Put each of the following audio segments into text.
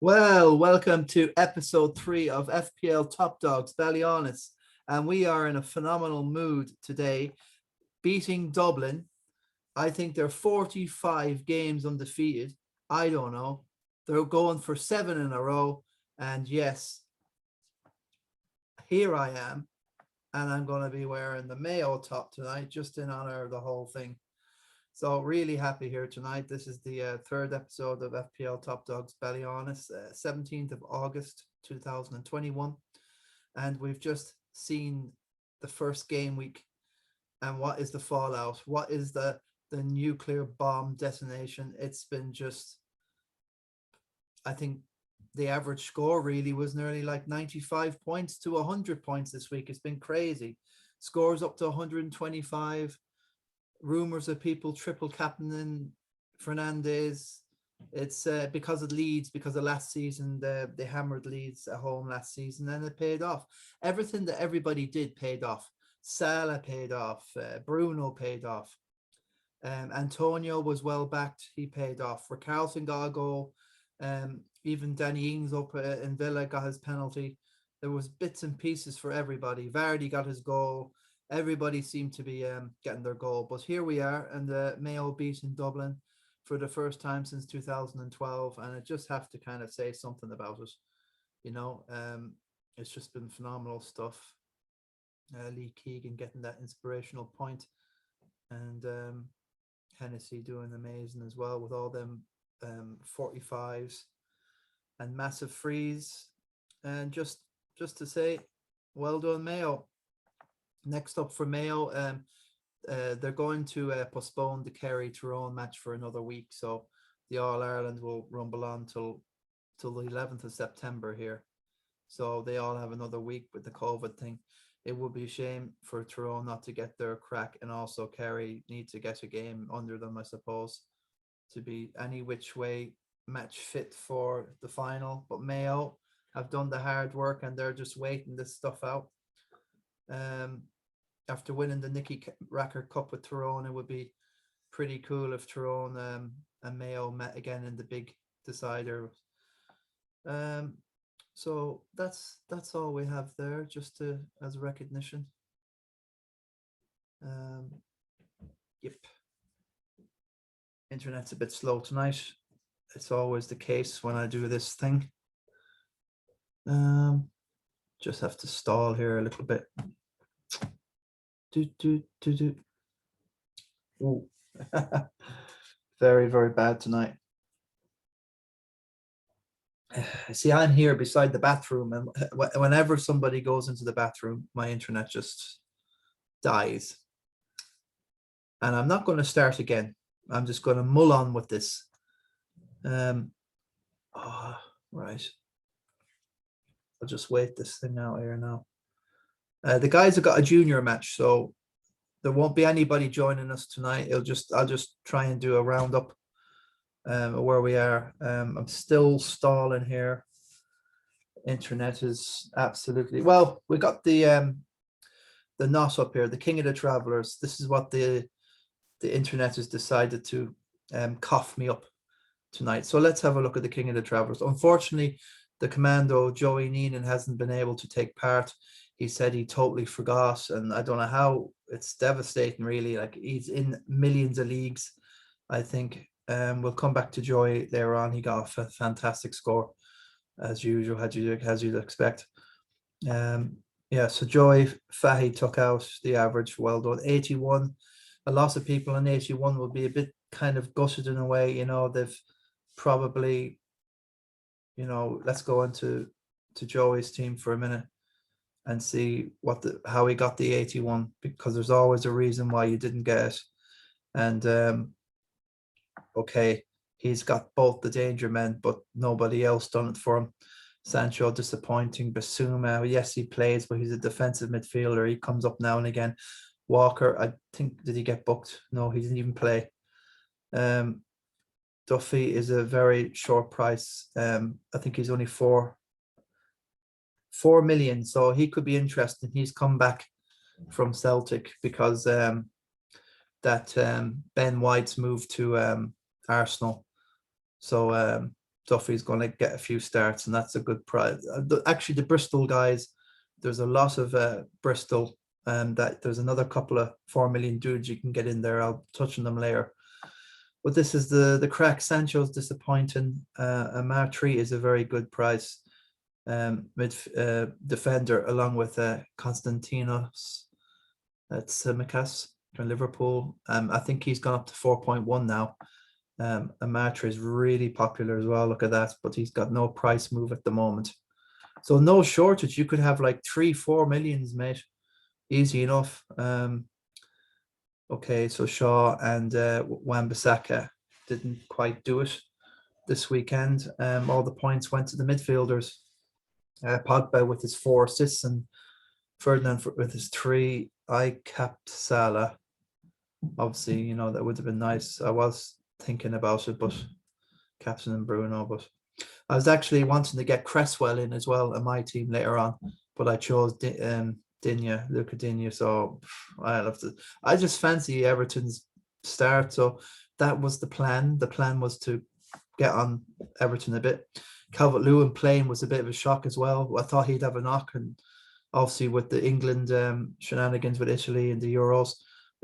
Well, welcome to episode 3 of FPL Top Dogs Ballyhaunis, and we are in a phenomenal mood today, beating Dublin. I think they're 45 games undefeated. I don't know. They're going for 7 in a row, and yes, here I am, and I'm going to be wearing the Mayo top tonight, just in honor of the whole thing. So really happy here tonight. This is the third episode of FPL Top Dogs Ballyhaunis, 17th of August 2021. And we've just seen the first game week. And what is the fallout? What is the nuclear bomb detonation? It's been just, I think the average score really was nearly like 95 points to 100 points this week. It's been crazy. Scores up to 125. Rumors of people triple captaining Fernandez. It's because of Leeds, because of last season, they hammered Leeds at home last season, and it paid off. Everything that everybody did paid off. SALAH paid off. BRUNO paid off. Antonio was well backed. He paid off. Carlton got a goal. Even Danny Ings up in Villa got his penalty. There was bits and pieces for everybody. Vardy got his goal. Everybody seemed to be getting their goal. But here we are, and the Mayo beat in Dublin for the first time since 2012. And I just have to kind of say something about it. You know, it's just been phenomenal stuff. Lee Keegan getting that inspirational point, and Hennessy doing amazing as well with all them 45s and massive frees. And just to say, well done, Mayo. Next up for Mayo, they're going to postpone the Kerry-Tyrone match for another week. So the All-Ireland will rumble on till the 11th of September here. So they all have another week with the COVID thing. It would be a shame for Tyrone not to get their crack, and also Kerry need to get a game under them, I suppose, to be any which way match fit for the final. But Mayo have done the hard work, and they're just waiting this stuff out. After winning the Nicky Racker Cup with Tyrone, it would be pretty cool if Tyrone and Mayo met again in the big decider. So that's all we have there, just as a recognition. Yep. Internet's a bit slow tonight. It's always the case when I do this thing. Just have to stall here a little bit. Ooh. Very, very bad tonight. See, I'm here beside the bathroom, and whenever somebody goes into the bathroom, my internet just dies. And I'm not going to start again. I'm just going to mull on with this. Right. I'll just wait this thing out here now. The guys have got a junior match, so there won't be anybody joining us tonight. I'll just try and do a roundup where we are. I'm still stalling here. Internet is absolutely well. We got the NOS up here, the King of the Travelers. This is what the internet has decided to cough me up tonight. So let's have a look at the King of the Travelers. Unfortunately, the commando Joey Neenan hasn't been able to take part. He said he totally forgot, and I don't know how. It's devastating, really. Like, he's in millions of leagues, I think. We'll come back to Joey later on. He got a fantastic score, as usual, as you'd expect. Yeah, so Joey Fahy took out the average. Well done. 81. A lot of people on 81 will be a bit kind of gutted in a way. You know, they've probably, you know, let's go into Joey's team for a minute and see how he got the 81, because there's always a reason why you didn't get it. And okay, he's got both the danger men, but nobody else done it for him. Sancho disappointing. Basuma, yes, he plays, but he's a defensive midfielder. He comes up now and again. Walker, I think, did he get booked? No, he didn't even play. Duffy is a very short price. I think he's only 4 million, so he could be interesting. He's come back from Celtic because Ben White's moved to Arsenal. So Duffy's going to get a few starts, and that's a good prize. Actually, the Bristol guys, there's a lot of Bristol, that there's another couple of 4 million dudes you can get in there. I'll touch on them later. But this is the crack. Sancho's disappointing. Amar 3 is a very good price. Defender, along with Konstantinos Tsimikas from Liverpool. I think he's gone up to 4.1 now. Amatra is really popular as well. Look at that, but he's got no price move at the moment. So no shortage. You could have like 3-4 millions, mate. Easy enough. Okay, so Shaw and Wan-Bissaka didn't quite do it this weekend. All the points went to the midfielders. Pogba with his 4 assists and Ferdinand with his 3. I capped Salah. Obviously, you know, that would have been nice. I was thinking about it, but captain and BRUNO. But I was actually wanting to get Cresswell in as well in my team later on, but I chose Luca Digne. So I'll have to. I just fancy Everton's start. So that was the plan. The plan was to get on Everton a bit. Calvert-Lewin playing was a bit of a shock as well. I thought he'd have a knock, and obviously with the England shenanigans with Italy and the Euros,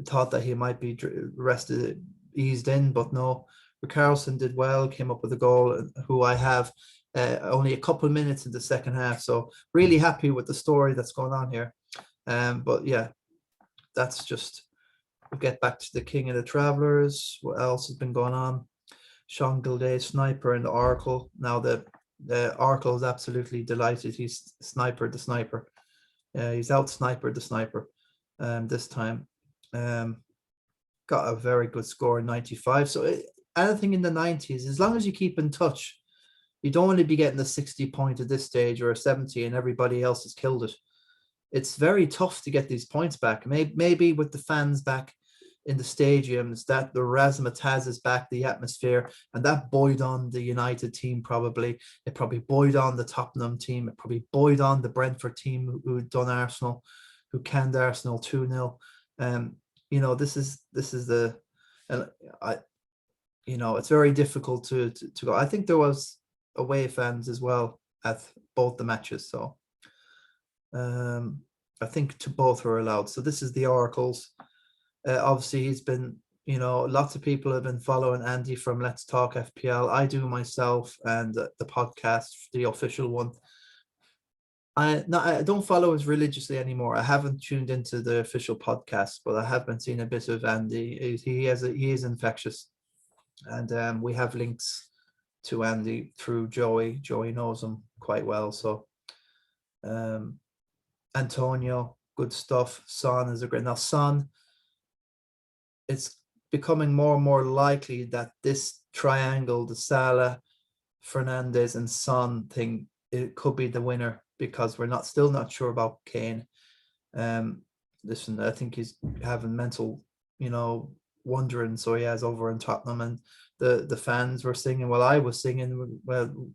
I thought that he might be rested, eased in, but no. Richarlison did well, came up with a goal, who I have only a couple of minutes in the second half. So really happy with the story that's going on here. But yeah, that's just, we'll get back to the King of the Travellers. What else has been going on? Sean Gilday, Sniper and the Oracle. Now the Oracle is absolutely delighted. He's Sniper the Sniper. He's out Sniper the Sniper this time. Got a very good score in 95. So anything in the 90s, as long as you keep in touch, you don't want to be getting a 60 point at this stage or a 70 and everybody else has killed it. It's very tough to get these points back. Maybe with the fans back in the stadiums, that the razzmatazz is back, the atmosphere, and that buoyed on the United team probably. It probably buoyed on the Tottenham team. It probably buoyed on the Brentford team who done Arsenal, who canned Arsenal 2-0. You know, this is the, you know, it's very difficult to go. I think there was away fans as well at both the matches. So I think both were allowed. So this is the Oracles. Obviously, he's been, you know, lots of people have been following Andy from Let's Talk FPL. I do myself, and the podcast, the official one. I don't follow as religiously anymore. I haven't tuned into the official podcast, but I have been seeing a bit of Andy. He is infectious, and we have links to Andy through Joey. Joey knows him quite well. So Antonio, good stuff. Son is a great. Now Son, it's becoming more and more likely that this triangle, the Salah, Fernandez, and Son thing, it could be the winner, because we're still not sure about Kane. Listen, I think he's having mental, you know, wondering. So he has over in Tottenham, and the fans were singing. Well, I was singing. Well,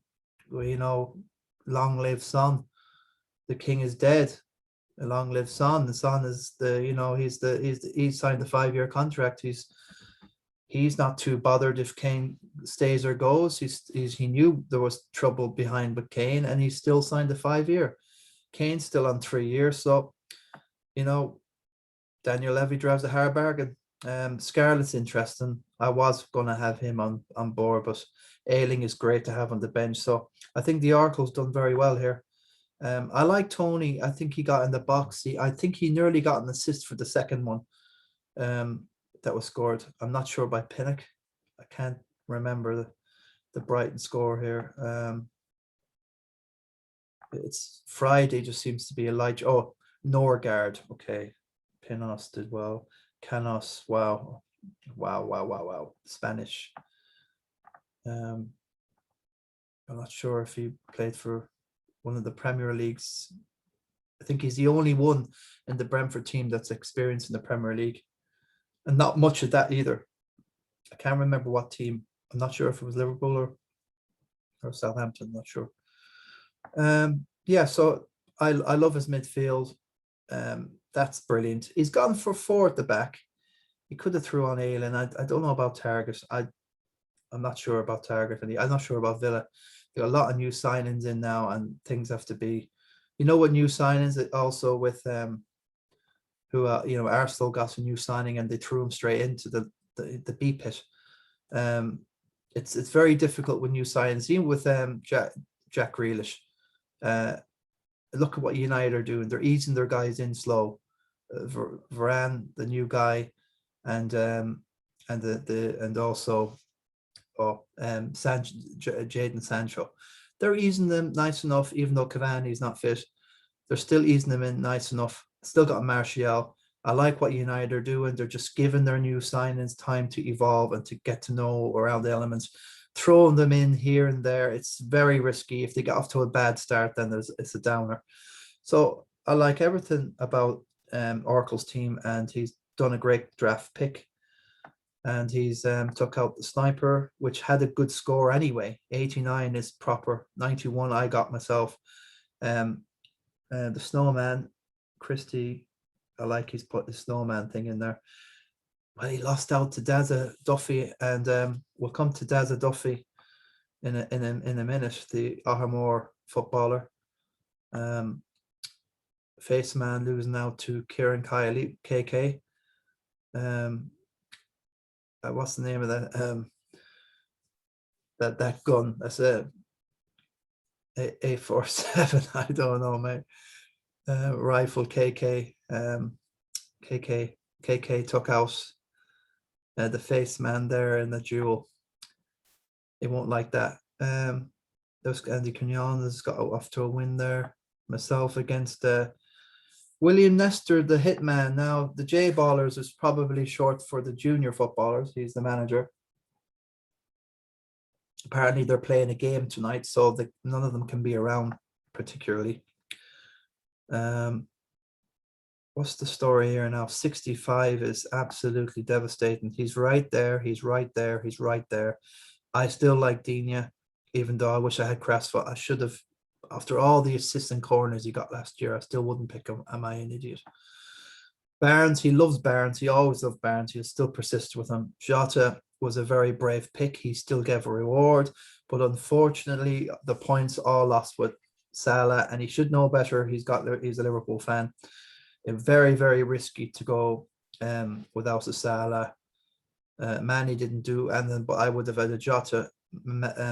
you know, long live Son. The king is dead. Long live Son. The Son is the, you know, he signed the 5-year contract. He's not too bothered if Kane stays or goes. He knew there was trouble behind with Kane, and he still signed the 5-year. Kane's still on 3 years. So, you know, Daniel Levy drives a hard bargain. Scarlett's interesting. I was going to have him on board, but Ayling is great to have on the bench. So I think the Oracle's done very well here. I like Tony. I think he got in the box. I think he nearly got an assist for the second one that was scored. I'm not sure by Pinnock. I can't remember the Brighton score here. It's Friday, just seems to be a light. Oh, Norgard. Okay. Pinos did well. Canos. Wow. Spanish. I'm not sure if he played for one of the Premier Leagues. I think he's the only one in the Brentford team that's experienced in the Premier League, and not much of that either. I can't remember what team. I'm not sure if it was Liverpool or Southampton. Not sure. Yeah, so I love his midfield. That's brilliant. He's gone for 4 at the back. He could have threw on Ayling. I don't know about Target. I'm not sure about Target. I'm not sure about Villa. They got a lot of new signings in now, and things have to be, what new signings also with who Arsenal got a new signing and they threw him straight into the B pit. It's very difficult when you sign. Even with Jack Grealish, look at what United are doing. They're easing their guys in slow. Varane, the new guy, and also Jadon Sancho. They're easing them nice enough, even though Cavani's not fit. They're still easing them in nice enough. Still got Martial. I like what United are doing. They're just giving their new signings time to evolve and to get to know around the elements. Throwing them in here and there, it's very risky. If they get off to a bad start, then it's a downer. So I like everything about Oracle's team, and he's done a great draft pick. And he's took out the sniper, which had a good score anyway. 89 is proper. 91 I got myself. The snowman, Christy, I like he's put the snowman thing in there. Well, he lost out to Darren Duffy, and we'll come to Darren Duffy in a minute. The Ahamore footballer, face man, losing out to Kieran Kiley, KK. What's the name of that? That gun? That's a A47. I don't know, mate. Rifle KK. KK took out the face man there in the duel. He won't like that. There's Andy Cunyon has got off to a win there. Myself against William Nestor, the hitman. Now the J Ballers is probably short for the junior footballers. He's the manager. Apparently they're playing a game tonight, so none of them can be around particularly. What's the story here now? 65 is absolutely devastating. He's right there. He's right there. He's right there. I still like Dina, even though I wish I had Crasfoot. I should have, after all the assists and corners he got last year, I still wouldn't pick him. Am I an idiot? Barnes, he loves Barnes. He always loved Barnes. He'll still persist with him. Jota was a very brave pick. He still gave a reward, but unfortunately, the points all lost with Salah, and he should know better. He's a Liverpool fan. Very, very risky to go without a Salah. Manny didn't do, but I would have had a Jota,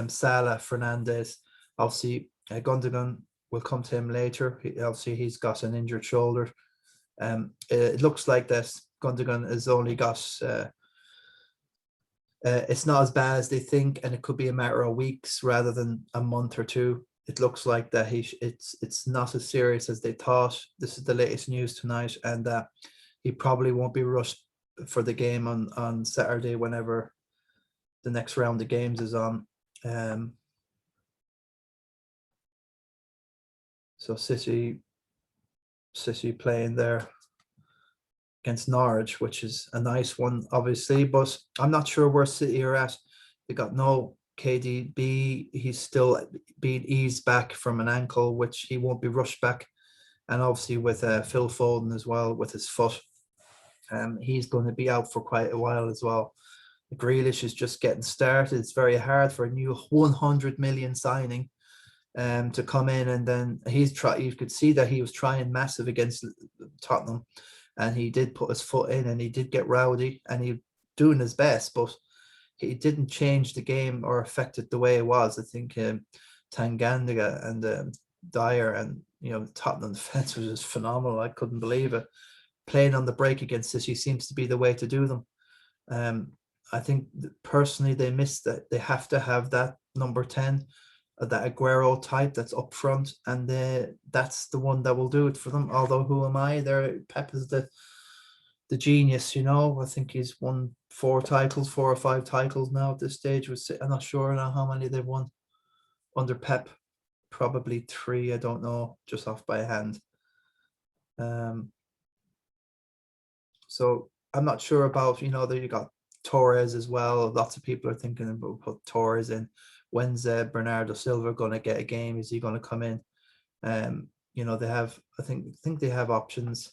Salah, Fernandez. Obviously, Gundogan will come to him later. Obviously, he's got an injured shoulder. It looks like that Gundogan has only got. It's not as bad as they think, and it could be a matter of weeks rather than a month or two. It looks like that it's not as serious as they thought. This is the latest news tonight, and he probably won't be rushed for the game on Saturday whenever the next round of games is on. So City playing there against Norwich, which is a nice one, obviously, but I'm not sure where City are at. They got no KDB. He's still being eased back from an ankle, which he won't be rushed back. And obviously with Phil Foden as well with his foot, he's going to be out for quite a while as well. Grealish is just getting started. It's very hard for a new 100 million signing to come in, and then you could see that he was trying massive against Tottenham, and he did put his foot in, and he did get rowdy, and he doing his best, but he didn't change the game or affect it the way it was. I think Tanganga and Dyer and Tottenham defense was just phenomenal. I couldn't believe it. Playing on the break against City seems to be the way to do them. I think personally they missed that. They have to have that number 10, that Aguero type that's up front, and that's the one that will do it for them. Although who am I? Pep is the genius, I think he's won 4 or 5 titles now at this stage. I'm not sure now how many they've won under Pep. Probably 3, I don't know, just off by hand. So I'm not sure about, that you got Torres as well. Lots of people are thinking about put Torres in. When's Bernardo Silva going to get a game? Is he going to come in? They have, I think they have options.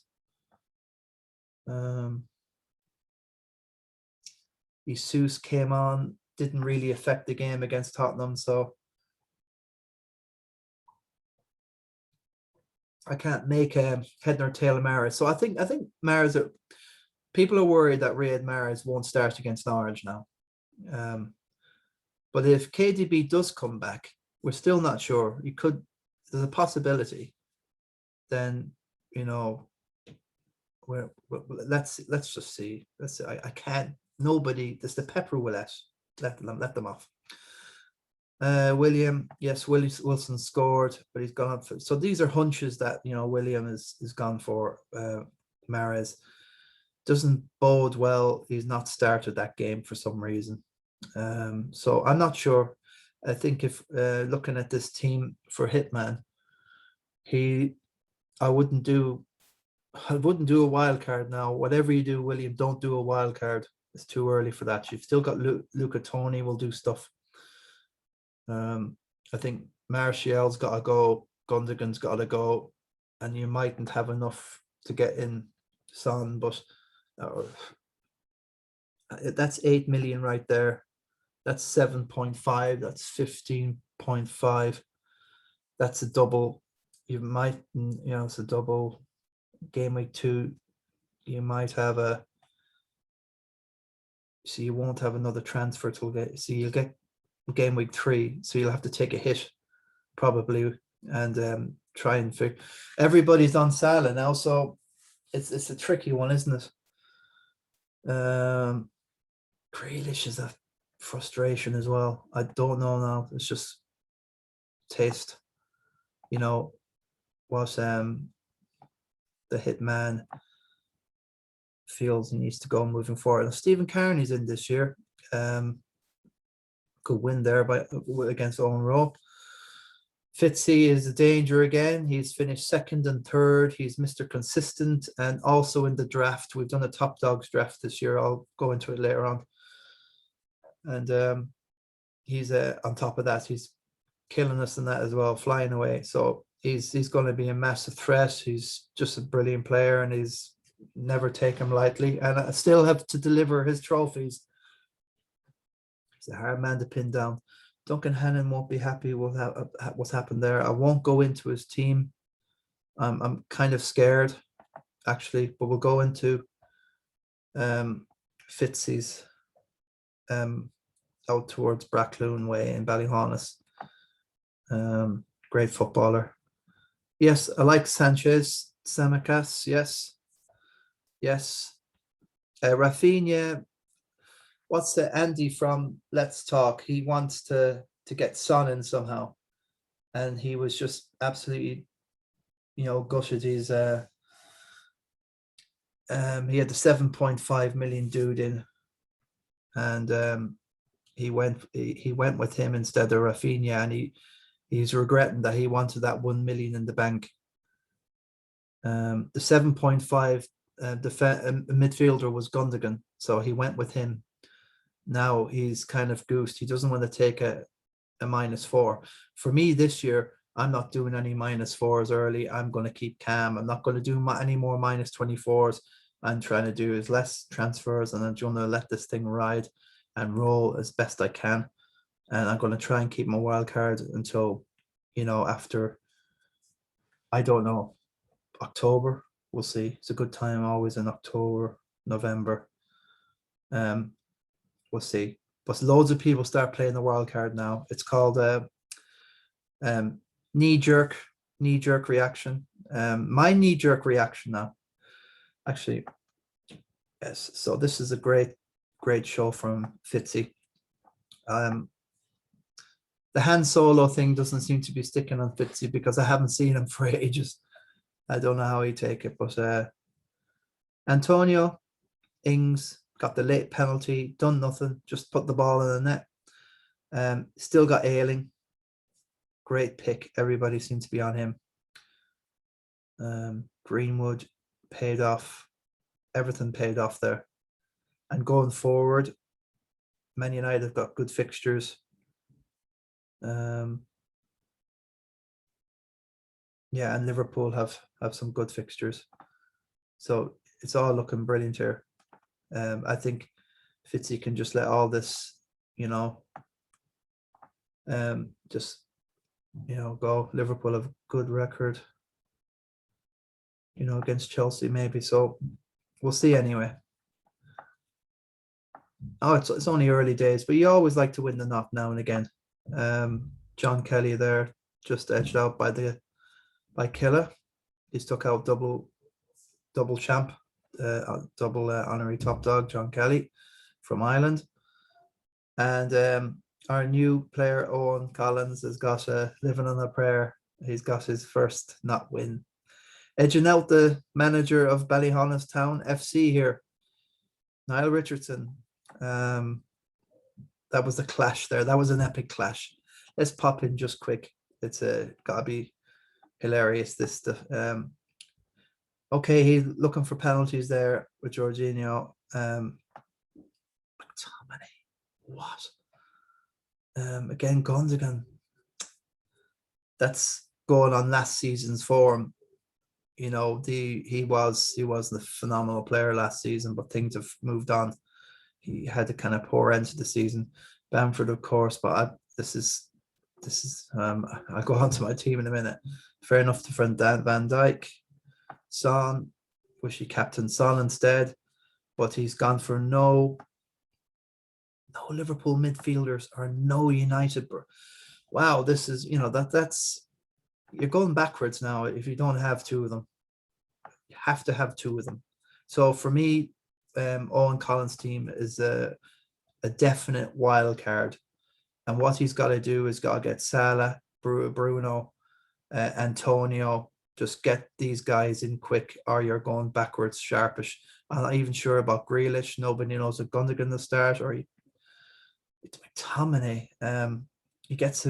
Jesus came on didn't really affect the game against Tottenham. So I can't make a head nor tail of Mahrez. So I think Mahrez people are worried that Riyad Mahrez won't start against Norwich now. But if KDB does come back, we're still not sure. There's a possibility. Then, you know, let's just see. I can't. Nobody. This the pepper will let them off. William, yes, Wilson scored, but he's gone up for. So these are hunches that, you know, William is gone for. Mahrez doesn't bode well. He's not started that game for some reason. So I'm not sure. I think if looking at this team for Hitman, I wouldn't do a wild card now. Whatever you do, William, don't do a wild card. It's too early for that. You've still got Luca Toni will do stuff. I think Martial's got to go. Gundogan's got to go, and you mightn't have enough to get in Son, but that's 8 million right there. That's 7.5. That's 15.5. That's a double. You might, you know, it's a double. Game week 2, you might have so you won't have another transfer till you'll get game week 3, so you'll have to take a hit probably and try and figure. Everybody's on Salah now, so it's a tricky one, isn't it? Grealish is a frustration as well. I don't know now. It's just taste, you know, what the hitman feels he needs to go moving forward. And Stephen Kearney's in this year. Good win there against Owen Rowe. Fitzy is a danger again. He's finished 2nd and 3rd. He's Mr. Consistent, and also in the draft. We've done a top dogs draft this year. I'll go into it later on. And he's on top of that. He's killing us in that as well, flying away. So he's going to be a massive threat. He's just a brilliant player, and he's never take him lightly. And I still have to deliver his trophies. He's a hard man to pin down. Duncan Hannon won't be happy with what's happened there. I won't go into his team. I'm kind of scared, actually, but we'll go into Fitzy's out towards Brackloon Way in Ballyhaunis. Great footballer. Yes, I like Sanchez, Samakas. Yes. Rafinha. What's Andy from Let's Talk? He wants to get Son in somehow, and he was just absolutely, you know, gutted. He's he had the 7.5 million dude in, and he went with him instead of Rafinha, and he's regretting that he wanted that 1 million in the bank. The 7.5 midfielder was Gundogan, so he went with him. Now he's kind of goosed. He doesn't want to take a -4. For me this year, I'm not doing any -4s early. I'm going to keep calm. I'm not going to do any more -24s. I'm trying to do as less transfers, and I'm going to let this thing ride and roll as best I can. And I'm going to try and keep my wild card until, you know, after, I don't know, October. We'll see. It's a good time always in October, November. We'll see. But loads of people start playing the wild card now. It's called knee-jerk reaction. My knee-jerk reaction now, actually, yes. So this is a great show from Fitzy. The Han Solo thing doesn't seem to be sticking on Fitzy because I haven't seen him for ages. I don't know how he take it, but Antonio Ings got the late penalty, done nothing, just put the ball in the net. Still got Ayling. Great pick. Everybody seems to be on him. Greenwood paid off. Everything paid off there. And going forward, Man United have got good fixtures. Yeah, and Liverpool have some good fixtures. So it's all looking brilliant here. I think Fitzy can just let all this, you know, just, you know, go. Liverpool have a good record, you know, against Chelsea maybe. So we'll see anyway. Oh, it's only early days, but you always like to win the knock now and again. John Kelly there, just edged out by Killer. He's took out double champ, double honorary top dog, John Kelly from Ireland. And our new player, Owen Collins, has got living on a prayer. He's got his first not win. Edging out the manager of Ballyhaunis Town FC here, Niall Richardson. That was a clash there. That was an epic clash. Let's pop in just quick. It's gotta be hilarious, this stuff. Okay, he's looking for penalties there with Jorginho. What? Again, Gundogan. That's going on last season's form. You know, he was a phenomenal player last season, but things have moved on. He had a kind of poor end to the season. Bamford, of course, but this is I'll go on to my team in a minute. Fair enough to friend Dan Van Dijk. Son, wish he captained Son instead, but he's gone for no Liverpool midfielders or no United. Wow, this is, you know, that's you're going backwards now if you don't have two of them. You have to have two of them. So for me, Owen Collins' team is a definite wild card, and what he's got to do is got to get Salah, Bruno, Antonio. Just get these guys in quick, or you're going backwards sharpish. I'm not even sure about Grealish. Nobody knows if Gundogan the start, or it's McTominay. He gets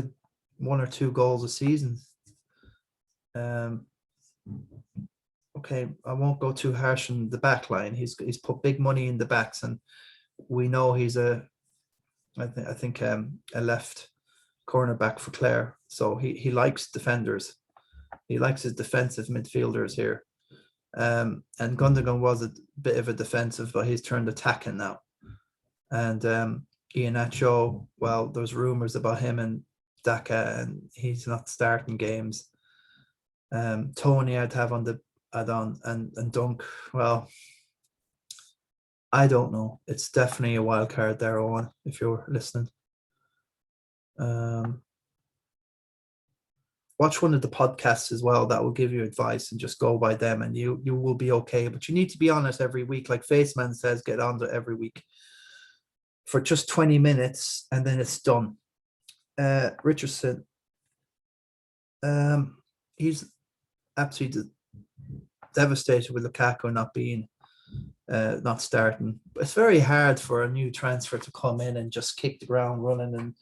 1 or 2 goals a season. Okay, I won't go too harsh on the back line. He's put big money in the backs, and we know he's I think a left cornerback for Clare. So he likes defenders. He likes his defensive midfielders here. And Gundogan was a bit of a defensive, but he's turned attacking now. And Iheanacho, well, there's rumors about him and Daka, and he's not starting games. Tony I'd have on the add-on, and Dunk, well, I don't know. It's definitely a wild card there, Owen, if you're listening. Watch one of the podcasts as well that will give you advice, and just go by them, and you will be okay. But you need to be on it every week. Like Faceman says, get on it every week for just 20 minutes, and then it's done. Richardson, he's absolutely devastated with Lukaku not starting. But it's very hard for a new transfer to come in and just kick the ground running, and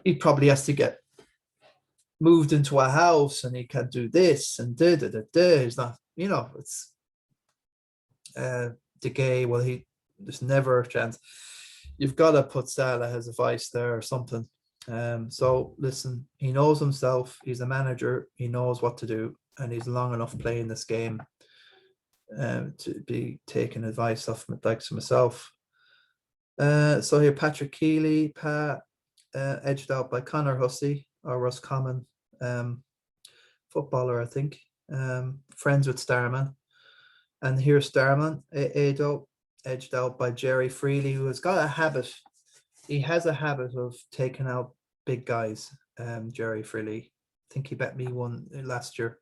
he probably has to get moved into a house, and he can do this and he's not, you know, it's De Gea. Well, there's never a chance. You've got to put Salah as a vice there or something. So listen, he knows himself. He's a manager. He knows what to do, and he's long enough playing this game to be taking advice off likes of myself. So here, Patrick Keeley, edged out by Connor Hussey, or Roscommon footballer, I think. Friends with Starman. And here's Starman, Ado, edged out by Jerry Freely, who has got a habit. He has a habit of taking out big guys, Jerry Freely. I think he bet me one last year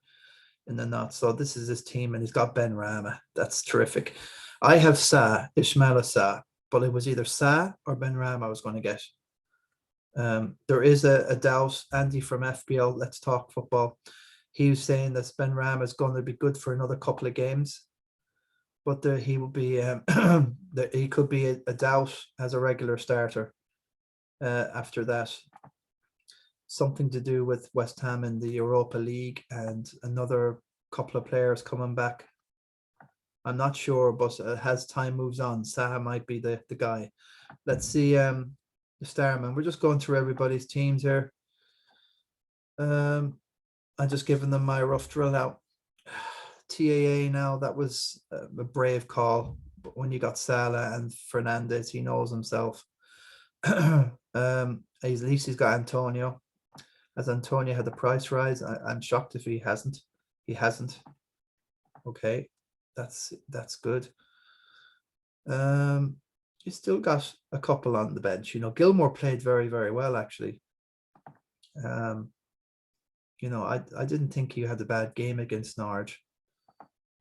in the knot. So this is his team, and he's got BENRAHMA. That's terrific. I have Ismaila Sarr, but it was either Sarr or BENRAHMA I was going to get. There is a doubt. Andy from FPL Let's Talk Football, he was saying that BENRAHMA is going to be good for another couple of games, but he will be he could be a doubt as a regular starter after that. Something to do with West Ham in the Europa League and another couple of players coming back. I'm not sure, but as time moves on, Saha might be the guy. Let's see the Starman. We're just going through everybody's teams here. I'm just giving them my rough drill out. TAA now, that was a brave call. But when you got Salah and Fernandez, he knows himself. At least he's got Antonio. Has Antonio had the price rise? I'm shocked if he hasn't. He hasn't. Okay, that's good. He's still got a couple on the bench. You know, Gilmore played very, very well actually. You know, I didn't think he had a bad game against Norwich,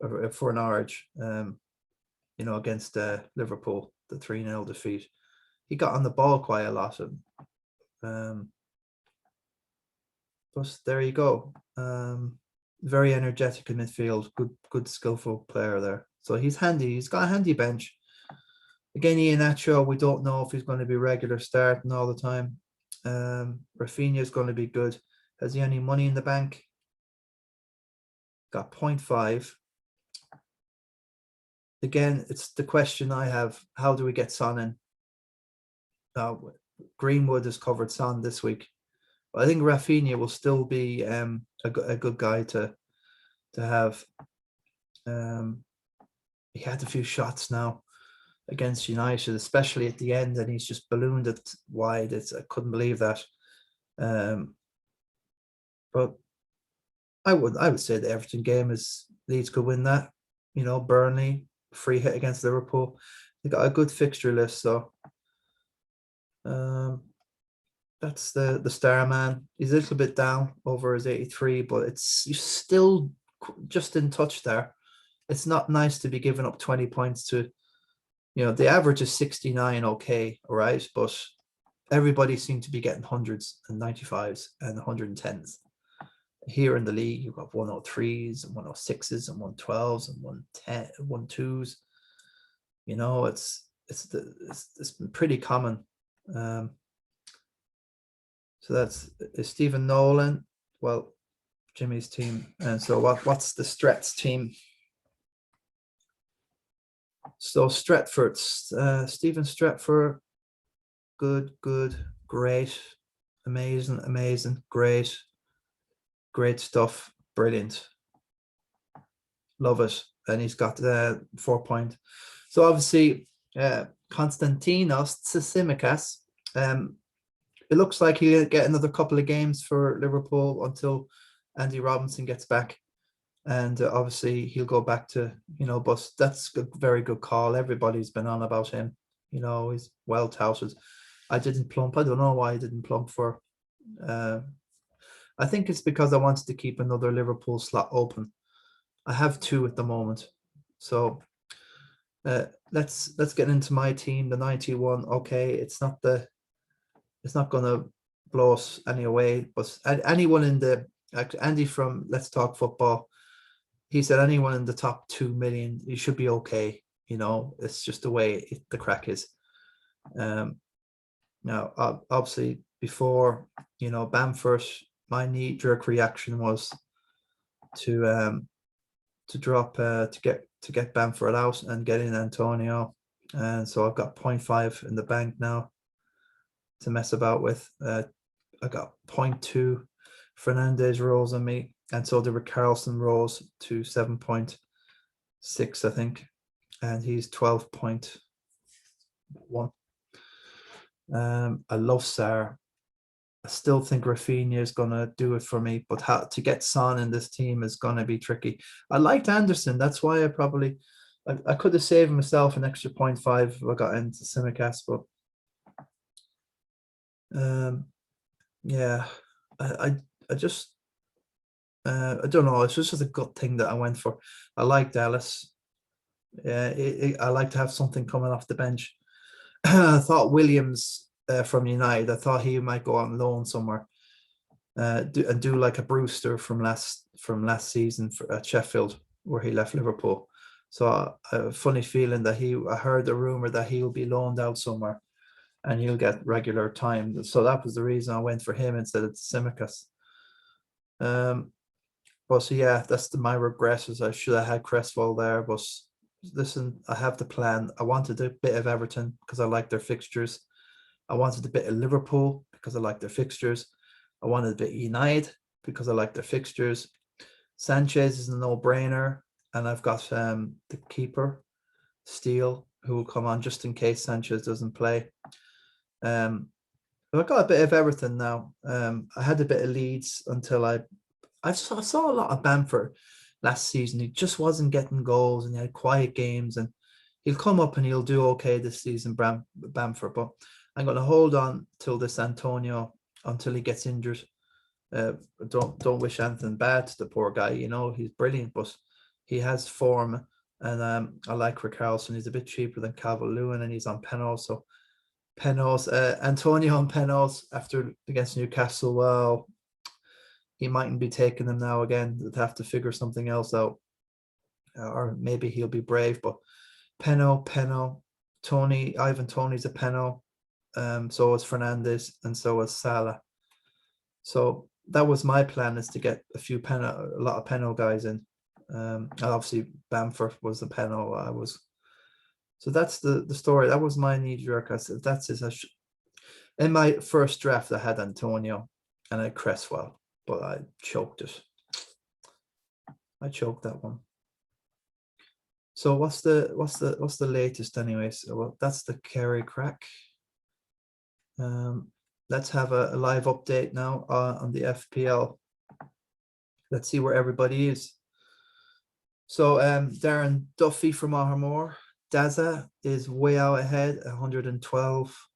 or for Norwich. You know, against Liverpool, the 3-0 defeat. He got on the ball quite a lot, and but there you go. Very energetic in midfield, good skillful player there. So he's handy. He's got a handy bench. Again, Iheanacho, we don't know if he's going to be regular starting all the time. Rafinha is going to be good. Has he any money in the bank? Got 0.5. Again, it's the question I have. How do we get Son in? Greenwood has covered Son this week. But I think Rafinha will still be a good guy to have. He had a few shots now against United, especially at the end, and he's just ballooned it wide. I couldn't believe that. But I would say the Everton game is Leeds could win that. You know, Burnley, free hit against Liverpool. They got a good fixture list, so that's the star man. He's a little bit down over his 83, but it's still just in touch there. It's not nice to be giving up 20 points to, you know, the average is 69, okay, all right, but everybody seemed to be getting hundreds and 95s and 110s. Here in the league, you've got 103s and 106s and 112s and 110, 112s. You know, it's been pretty common. So that's Stephen Nolan. Well, Jimmy's team. And so what's the Stret's team? So Stretford, Stephen Stretford, good, great, amazing, great stuff, brilliant, love it. And he's got 4 point. So obviously, Konstantinos Tsimikas, it looks like he'll get another couple of games for Liverpool until Andy Robinson gets back. And obviously he'll go back to, you know, but that's a very good call. Everybody's been on about him. You know, he's well touted. I didn't plump. I don't know why I didn't plump for. I think it's because I wanted to keep another Liverpool slot open. I have 2 at the moment. So let's get into my team, the 91. Okay, it's not going to blow us any away, but anyone in the, Andy from Let's Talk Football, he said anyone in the top 2 million, you should be okay. You know, it's just the way the crack is. Now, obviously, before, you know, Bamford, my knee-jerk reaction was to drop to get Bamford out and get in Antonio, and so I've got 0.5 in the bank now to mess about with. I got 0.2 Fernandez rolls on me, and so the Carlson rolls to 7.6, I think, and he's 12.1. I love Sarr. I still think Rafinha is going to do it for me, but to get Son in this team is going to be tricky. I liked Anderson. That's why I could have saved myself an extra 0.5 if I got into Tsimikas, but yeah, I just I don't know. It's just a good thing that I went for. I like Dallas. Yeah, I like to have something coming off the bench. I thought Williams from United, I thought he might go on loan somewhere, do like a Brewster from last season at Sheffield, where he left Liverpool. So I have a funny feeling that I heard the rumor that he'll be loaned out somewhere and he'll get regular time. So that was the reason I went for him instead of Tsimikas. But so yeah, that's my regret, is I should have had Cresswell there. But listen, I have the plan. I wanted a bit of Everton because I like their fixtures. I wanted a bit of Liverpool because I like their fixtures. I wanted a bit of United because I like their fixtures. Sanchez is a no-brainer, and I've got the keeper, Steele, who will come on just in case Sanchez doesn't play. But I got a bit of everything now. I had a bit of Leeds until I saw a lot of Bamford last season. He just wasn't getting goals, and he had quiet games, and he'll come up and he'll do okay this season, Bamford. But I'm going to hold on till this Antonio until he gets injured. Don't wish anything bad to the poor guy. You know, he's brilliant, but he has form, and I like Richarlison. He's a bit cheaper than Calvert-Lewin, and he's on Penos. So Penos, Antonio on Penos after against Newcastle. Well, he mightn't be taking them now again. They'd have to figure something else out, or maybe he'll be brave. But Peno, Ivan Toney's a Peno. So is Fernandez, and so is Salah. So that was my plan, is to get a lot of Peno guys in. And obviously Bamford was the Peno. So that's the story. That was my knee jerk. I said, that's it. In my first draft, I had Antonio and I had Cresswell, but I choked it. I choked that one. So what's the latest anyway? So, well, that's the Kerry crack. Let's have a live update now on the FPL. Let's see where everybody is. So Darren Duffy from Ahamore. Daza is way out ahead, 112.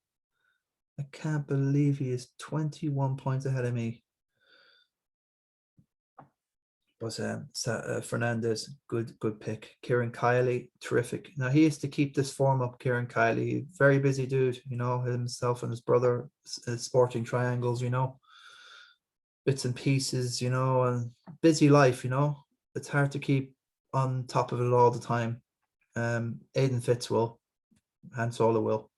I can't believe he is 21 points ahead of me. Was Fernandez, good pick. Kieran Kiley, terrific. Now he has to keep this form up. Kieran Kiley, very busy dude, you know, himself and his brother, sporting triangles, you know, bits and pieces, you know, and busy life, you know. It's hard to keep on top of it all the time. Aidan Fitz will, and Sola will.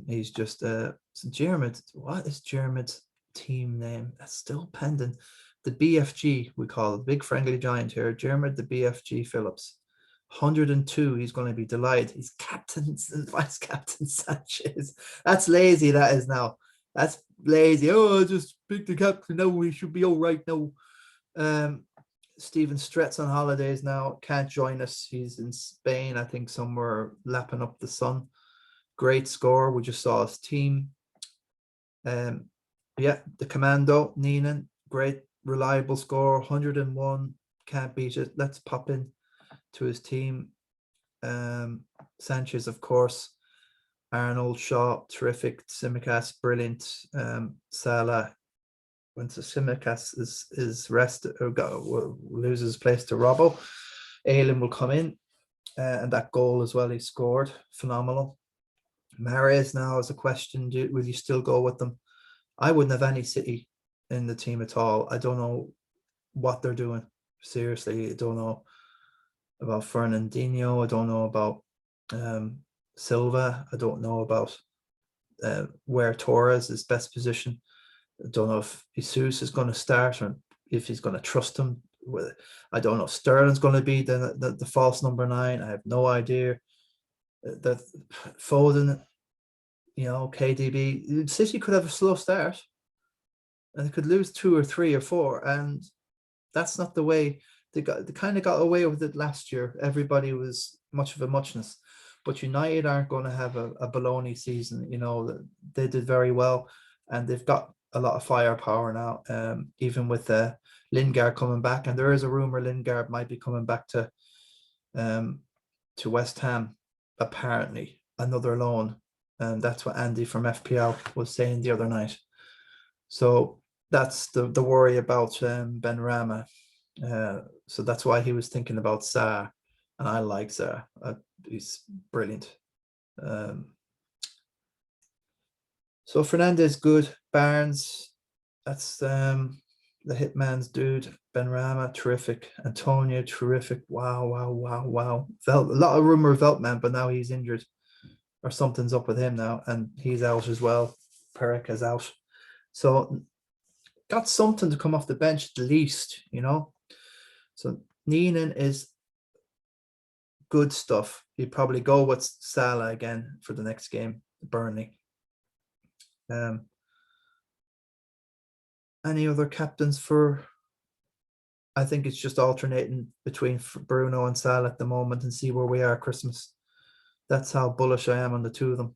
He's just Jermid. What is Jermid's team name? That's still pending. The BFG, we call it, big friendly giant here. Jermid the BFG Phillips. 102. He's going to be delighted. He's captain, vice captain Sanchez. That's lazy, that is now. That's lazy. Oh, just pick the captain. No, we should be all right now. Stephen Strett's on holidays now. Can't join us. He's in Spain, I think, somewhere lapping up the sun. Great score. We just saw his team. Yeah, the Commando, Neenan, great, reliable score, 101. Can't beat it. Let's pop in to his team. Sanchez, of course. Arnold, Shaw, terrific. Simicast, brilliant. Salah, once Simicast is rested or will lose his place to Robbo, Aylan will come in, and that goal as well he scored, phenomenal. Mahrez now is a question: will you still go with them? I wouldn't have any City in the team at all. I don't know what they're doing. Seriously, I don't know about Fernandinho. I don't know about Silva. I don't know about where Torres is best position. I don't know if Jesus is going to start or if he's going to trust him. I don't know if Sterling's going to be the false number 9. I have no idea. That Foden, you know, KDB, City could have a slow start and they could lose 2 or 3 or 4, and that's not the way they kind of got away with it last year. Everybody was much of a muchness, but United aren't going to have a baloney season. You know, they did very well, and they've got a lot of firepower now. Even with Lingard coming back, and there is a rumor Lingard might be coming back to West Ham. Apparently, another loan, and that's what Andy from FPL was saying the other night. So that's the worry about Benrahma. So that's why he was thinking about Sarr, and I like Sarr. He's brilliant. So Fernandez good. Barnes, that's the hitman's dude. Benrahma, terrific. Antonio, terrific. Wow. A lot of rumor of Veltman, but now he's injured or something's up with him now, and he's out as well. Perek is out. So got something to come off the bench at least, you know. So Neenan is good stuff. He'd probably go with Salah again for the next game, Burnley. Any other captains for? I think it's just alternating between Bruno and Salah at the moment and see where we are Christmas. That's how bullish I am on the two of them.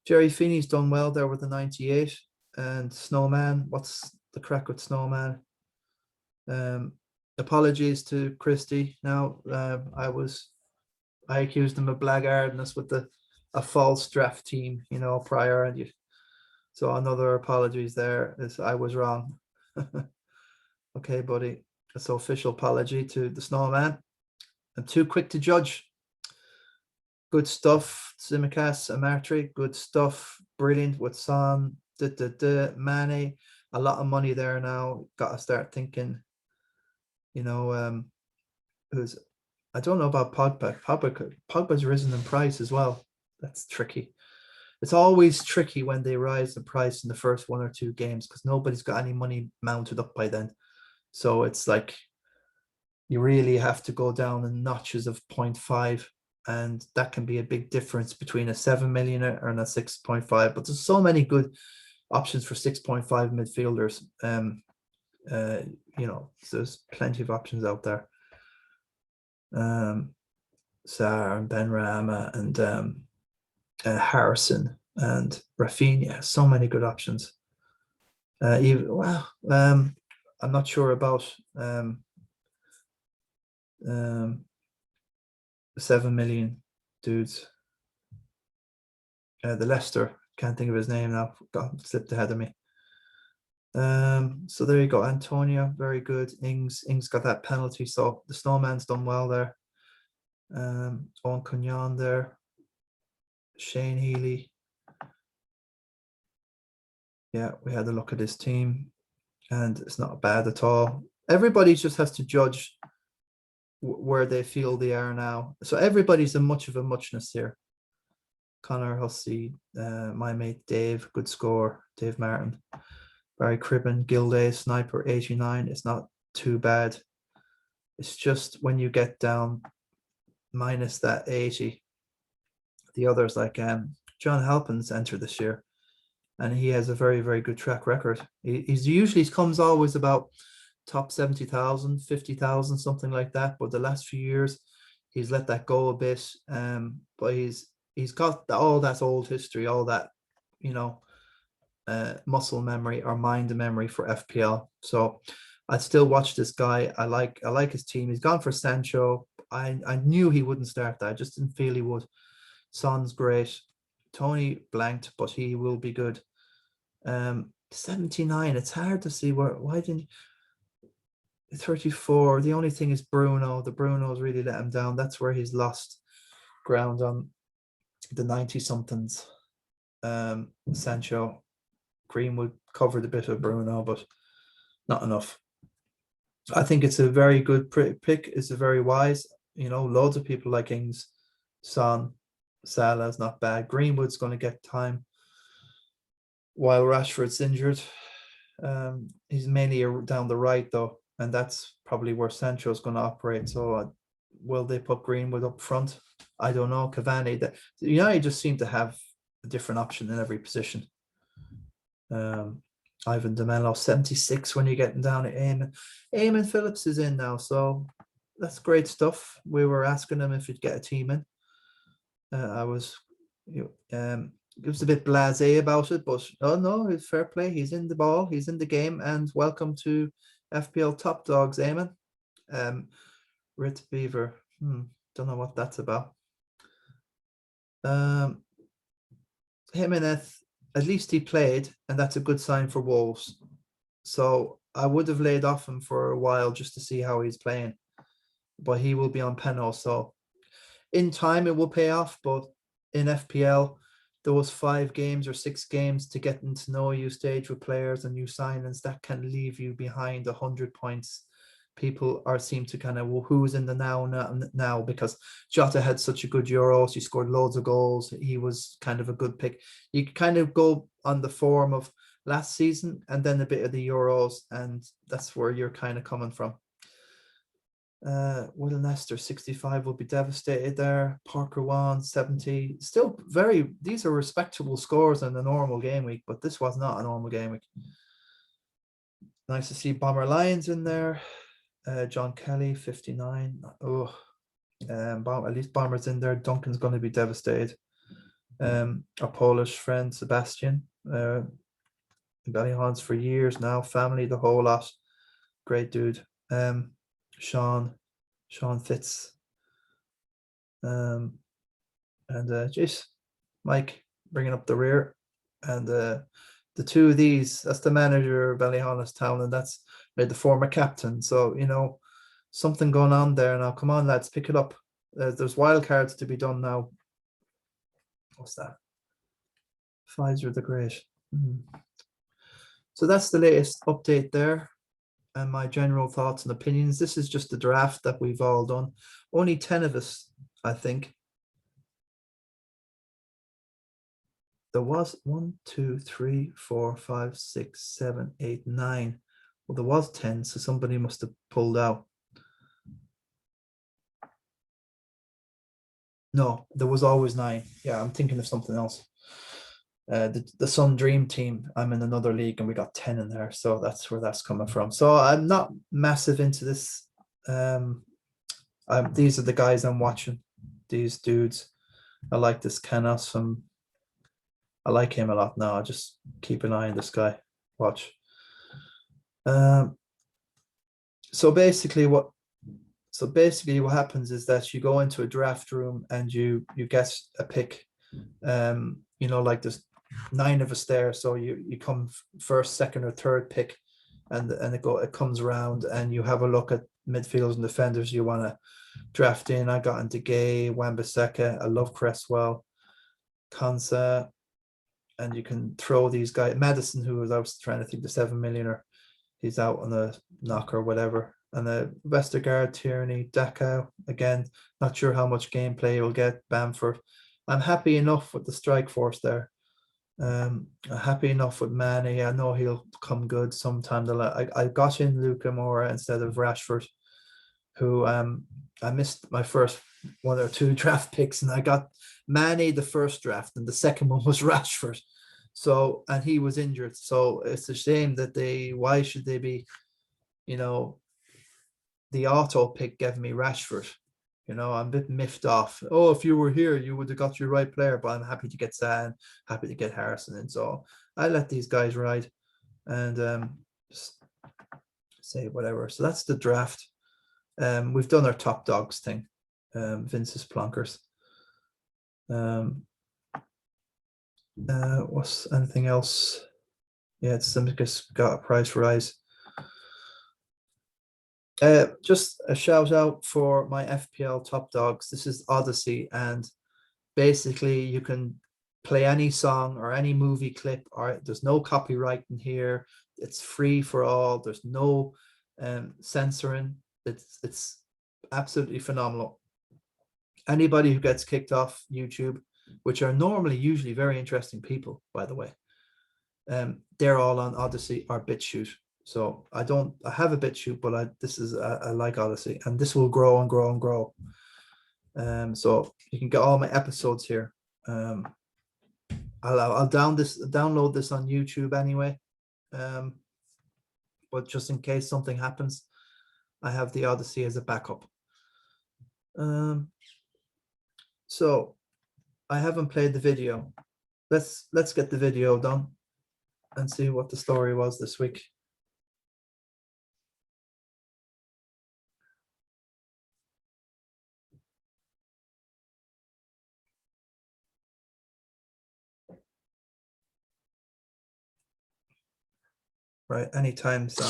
Jerry Feeney's done well there with the 98. And Snowman, what's the crack with Snowman? Apologies to Christy. Now, I accused him of blackguardness with a false draft team, prior, and so another apologies there, is I was wrong. Okay, buddy. So official apology to the Snowman. I'm too quick to judge. Good stuff. Tsimikas, Amartey, good stuff. Brilliant with Son. Mane. A lot of money there now. Got to start thinking, who's, I don't know about Pogba. Pogba's risen in price as well. That's tricky. It's always tricky when they rise the price in the first 1 or 2 games because nobody's got any money mounted up by then. So it's like you really have to go down in notches of 0.5, and that can be a big difference between a 7 million and a 6.5. But there's so many good options for 6.5 midfielders. There's plenty of options out there. Sarr and Benrahma and Harrison and Rafinha, so many good options. I'm not sure about 7 million dudes. The Leicester, can't think of his name now, slipped ahead of me. So there you go. Antonio, very good. Ings got that penalty, so the Snowman's done well there. Owen Cunyon there. Shane Healy. Yeah, we had a look at his team and it's not bad at all. Everybody just has to judge where they feel they are now. So everybody's a much of a muchness here. Connor Hussey, my mate Dave, good score. Dave Martin. Barry Cribben, Gilday, Sniper 89. It's not too bad. It's just when you get down minus that 80, the others like John Halpin's entered this year, and he has a very, very good track record. He's usually comes always about top 70,000, 50,000, something like that. But the last few years, he's let that go a bit. But he's got all that old history, all that, muscle memory or mind memory for FPL. So I'd still watch this guy. I like his team. He's gone for Sancho. I knew he wouldn't start that. I just didn't feel he would. Son's great. Tony blanked, but he will be good. 79. It's hard to see why didn't 34. The only thing is Bruno. The Bruno's really let him down. That's where he's lost ground on the 90-somethings. Sancho, Greenwood covered a bit of Bruno, but not enough. I think it's a very good pick. It's a very wise. Loads of people like Ings, Son, Salah's not bad. Greenwood's going to get time while Rashford's injured. He's mainly down the right though, and that's probably where Sancho's going to operate. So will they put Greenwood up front? I don't know. Cavani, United just seem to have a different option in every position. Ivan DeMello, 76 when you're getting down at Eamon. Eamon Phillips is in now, so that's great stuff. We were asking him if he'd get a team in. I was, it was a bit blasé about it, but oh no, it's fair play. He's in the ball, he's in the game, and welcome to FPL Top Dogs, Eamon. Rit Beaver, don't know what that's about. Jimenez, at least he played, and that's a good sign for Wolves. So I would have laid off him for a while just to see how he's playing, but he will be on Peno. So in time, it will pay off. But in FPL, those 5 games or 6 games to get into know you stage with players and new signings, that can leave you behind 100 points. People seem to kind of, well, who's in the now, because Jota had such a good Euros. He scored loads of goals. He was kind of a good pick. You kind of go on the form of last season and then a bit of the Euros, and that's where you're kind of coming from. Will Nester, 65, will be devastated there. Parker 1, 70. Still these are respectable scores in a normal game week, but this was not a normal game week. Nice to see Bomber Lions in there. John Kelly, 59. At least Bomber's in there. Duncan's going to be devastated. A Polish friend, Sebastian, Ballyhaunis for years now, family, the whole lot. Great dude. Sean Fitz. And Jace, Mike bringing up the rear. And the two of these, that's the manager of Ballyhaunis Town, and that's the former captain. So, you know, something going on there now. Come on, lads, pick it up. There's wild cards to be done now. What's that? Pfizer the Great. So that's the latest update there, and my general thoughts and opinions. This is just the draft that we've all done. Only 10 of us, I think. There was 1, 2, 3, 4, 5, 6, 7, 8, 9. Well, there was 10, so somebody must have pulled out. No, there was always 9. Yeah, I'm thinking of something else. The Sun Dream team, I'm in another league and we got 10 in there, so that's where that's coming from. So I'm not massive into this. These are the guys I'm watching, these dudes. I like this Canos from, I like him a lot now. I just keep an eye on this guy, watch. So basically what happens is that you go into a draft room and you get a pick. You know, like there's 9 of us there, so you come first, second, or third pick, and it comes around, and you have a look at midfielders and defenders you want to draft in. I got into Gay, Wan-Bissaka, I love Cresswell, Konsa, and you can throw these guys. Madison, who was, I was trying to think, the 7 millionaire, he's out on the knock or whatever. And the Westergaard, Tierney, Dachau, again, not sure how much gameplay we'll get. Bamford. I'm happy enough with the strike force there. Happy enough with Manny. I know he'll come good sometime. I got in Luka Moura instead of Rashford, who I missed my first 1 or 2 draft picks, and I got Manny the first draft, and the second one was Rashford. So, and he was injured. So it's a shame that why should they be, you know, the auto pick gave me Rashford. You know, I'm a bit miffed off. Oh, if you were here, you would have got your right player, but I'm happy to get San, happy to get Harrison. And so I let these guys ride and just say whatever. So that's the draft. We've done our top dogs thing. Vince's Plonkers. What's anything else? Yeah, it's just got a price rise. Just a shout out for my FPL top dogs. This is Odyssey, and basically you can play any song or any movie clip. Or there's no copyright in here. It's free for all. There's no censoring. It's absolutely phenomenal. Anybody who gets kicked off YouTube, which are usually very interesting people, by the way, they're all on Odyssey or BitChute. So I have a BitChute, but I like Odyssey, and this will grow and grow and grow. So you can get all my episodes here. I'll download this on YouTube anyway. But just in case something happens, I have the Odyssey as a backup. So I haven't played the video. Let's get the video done and see what the story was this week. Right, anytime, so.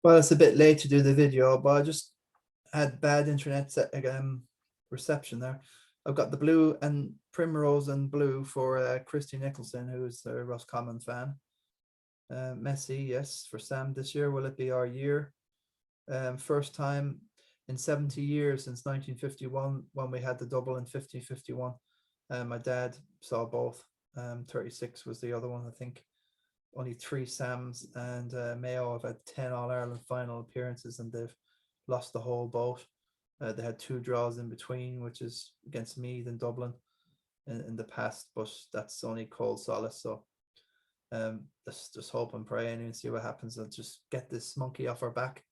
Well, it's a bit late to do the video, but I just had bad internet reception there. I've got the blue and primrose and blue for Christy Nicholson, who's a Roscommon fan. Messi, yes, for Sam this year. Will it be our year? First time in 70 years since 1951 when we had the double in 50-51. My dad saw both. 36 was the other one, I think. Only 3 Sams, and Mayo have had 10 All-Ireland final appearances, and they've lost the whole boat. They had 2 draws in between, which is against Meath and Dublin in the past, but that's only cold solace. So let's just hope and pray and see what happens, and just get this monkey off our back.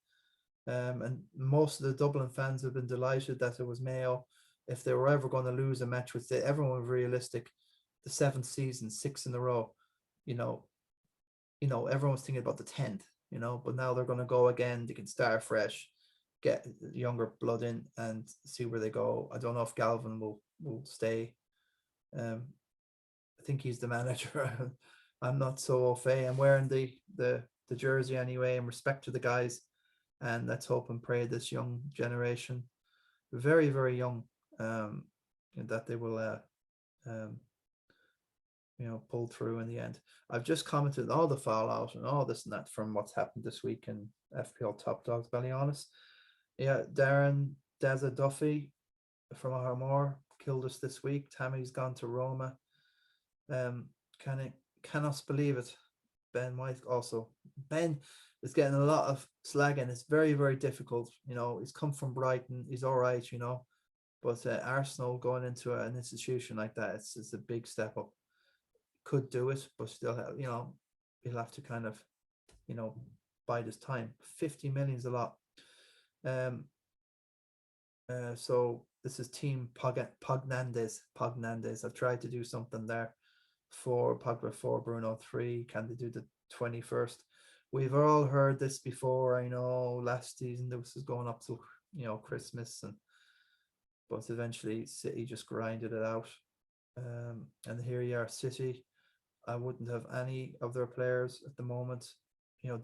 And most of the Dublin fans have been delighted that it was Mayo. If they were ever going to lose a match, which everyone was realistic, the 7th season, 6 in a row, everyone's thinking about the 10th, but now they're going to go again. They can start fresh, get younger blood in, and see where they go. I don't know if Galvin will stay. I think he's the manager. I'm not so au fait. I'm wearing the jersey anyway, in respect to the guys, and let's hope and pray this young generation, very, very young, that they will pull through in the end. I've just commented all the fallout and all this and that from what's happened this week in FPL Top Dogs Ballyhaunis. Yeah, Darren Duffy from Armore killed us this week. Tammy's gone to Roma. Cannot believe it. Ben White also. Ben is getting a lot of slagging. It's very, very difficult. He's come from Brighton. He's all right, but Arsenal going into an institution like that, it's a big step up. Could do it, but still, he'll have to kind of, bide his time. 50 million is a lot. So this is Team Pognandes. I've tried to do something there for Pogba 4, Bruno 3. Can they do the 21st? We've all heard this before. I know last season this was going up to Christmas, but eventually City just grinded it out. And here you are, City. I wouldn't have any of their players at the moment.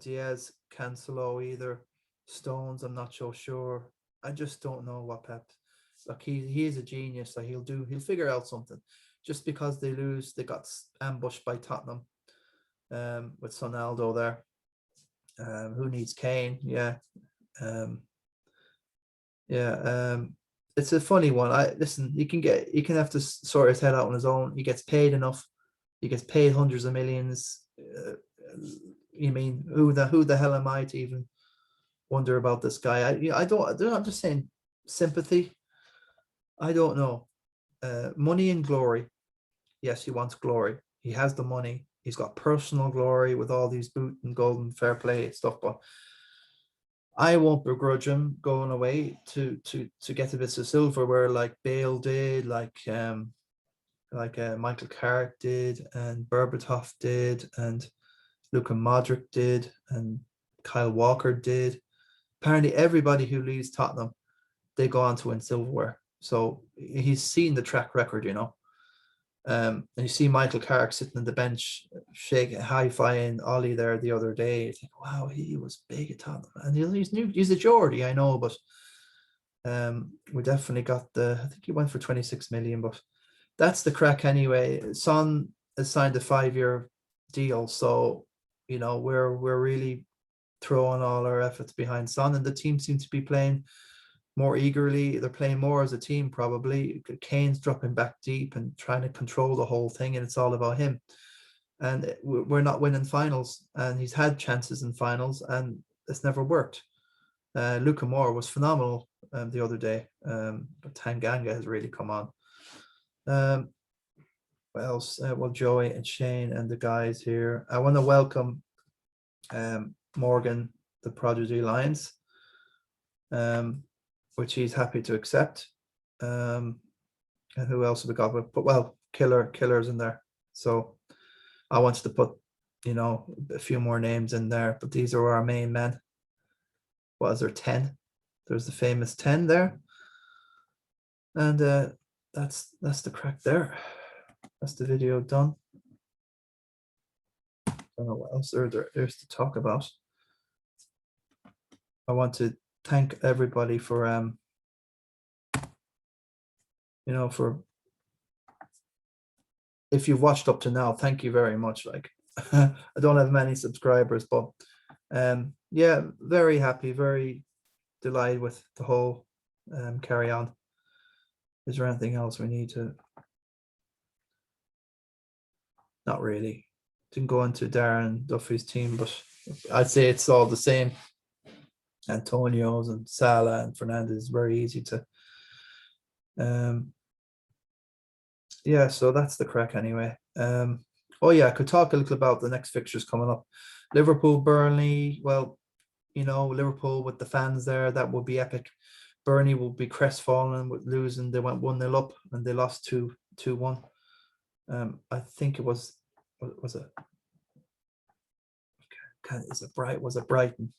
Diaz, Cancelo either. Stones, I'm not so sure. I just don't know what Pep. Like he is a genius. Like he'll figure out something. Just because they lose, they got ambushed by Tottenham, with Sonaldo there. Who needs Kane? Yeah. It's a funny one. Listen, he can have to sort his head out on his own. He gets paid enough. He gets paid hundreds of millions. You mean who the hell am I to even wonder about this guy? I'm just saying sympathy. I don't know. Money and glory. Yes, he wants glory. He has the money. He's got personal glory with all these boot and golden fair play stuff, but I won't begrudge him going away to get a bit of silverware like Bale did, like Michael Carrick did, and Berbatov did, and Luka Modric did, and Kyle Walker did. Apparently, everybody who leaves Tottenham, they go on to win silverware. So he's seen the track record, And you see Michael Carrick sitting on the bench, shaking, high-fiving Ollie there the other day. You think, wow, he was big at Tottenham. And he's a Geordie, I know, but we definitely got I think he went for 26 million, but that's the crack anyway. Son has signed a 5-year deal, so we're really throwing all our efforts behind Son, and the team seems to be playing more eagerly. They're playing more as a team, probably. Kane's dropping back deep and trying to control the whole thing, and it's all about him. And we're not winning finals, and he's had chances in finals, and it's never worked. Luka Moore was phenomenal the other day, but Tanganga has really come on. What else? Well, Joey and Shane and the guys here. I want to welcome Morgan, the Prodigy Lions, which he's happy to accept. And who else have we got? But well, Killer's in there. So I wanted to put, a few more names in there, but these are our main men. What is there? 10. There's the famous 10 there. And that's the crack there. That's the video done. I don't know what else there's to talk about. I want to thank everybody for for if you've watched up to now, thank you very much. Like I don't have many subscribers, but yeah, very happy, very delighted with the whole carry on. Is there anything else we need to? Not really. Didn't go into Darren Duffy's team, but I'd say it's all the same. Antonio's and Salah and Fernandez, very easy to yeah, so that's the crack anyway. Oh yeah, I could talk a little about the next fixtures coming up. Liverpool, Burnley. Well, Liverpool with the fans there, that would be epic. Burnley will be crestfallen with losing. They went 1-0 up and they lost 2-1. I think it was it? Was it Brighton?